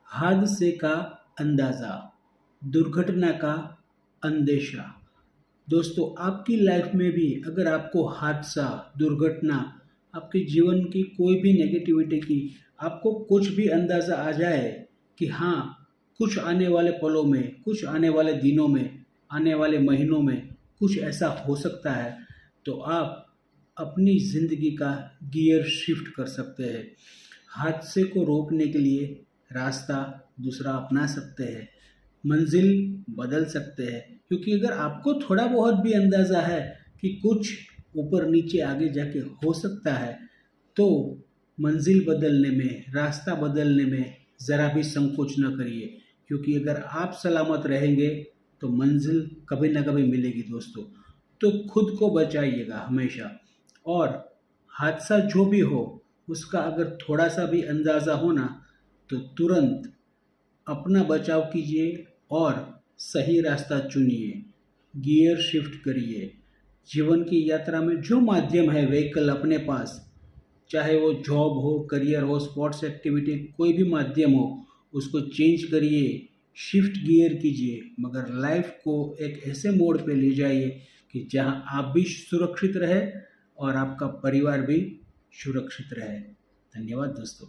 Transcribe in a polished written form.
हादसे का अंदाज़ा, दुर्घटना का अंदेशा। दोस्तों, आपकी लाइफ में भी अगर आपको हादसा, दुर्घटना, आपके जीवन की कोई भी नेगेटिविटी की आपको कुछ भी अंदाज़ा आ जाए कि हाँ, कुछ आने वाले पलों में, कुछ आने वाले दिनों में, आने वाले महीनों में कुछ ऐसा हो सकता है, तो आप अपनी ज़िंदगी का गियर शिफ्ट कर सकते हैं। हादसे को रोकने के लिए रास्ता दूसरा अपना सकते हैं, मंजिल बदल सकते हैं, क्योंकि अगर आपको थोड़ा बहुत भी अंदाज़ा है कि कुछ ऊपर नीचे आगे जाके हो सकता है, तो मंजिल बदलने में, रास्ता बदलने में ज़रा भी संकोच न करिए, क्योंकि अगर आप सलामत रहेंगे तो मंजिल कभी ना कभी मिलेगी दोस्तों। तो खुद को बचाइएगा हमेशा, और हादसा जो भी हो उसका अगर थोड़ा सा भी अंदाज़ा हो ना, तो तुरंत अपना बचाव कीजिए और सही रास्ता चुनिए, गियर शिफ्ट करिए। जीवन की यात्रा में जो माध्यम है, व्हीकल अपने पास, चाहे वो जॉब हो, करियर हो, स्पोर्ट्स एक्टिविटी, कोई भी माध्यम हो, उसको चेंज करिए, शिफ्ट गियर कीजिए, मगर लाइफ को एक ऐसे मोड़ पे ले जाइए कि जहां आप भी सुरक्षित रहे और आपका परिवार भी सुरक्षित रहे। धन्यवाद दोस्तों।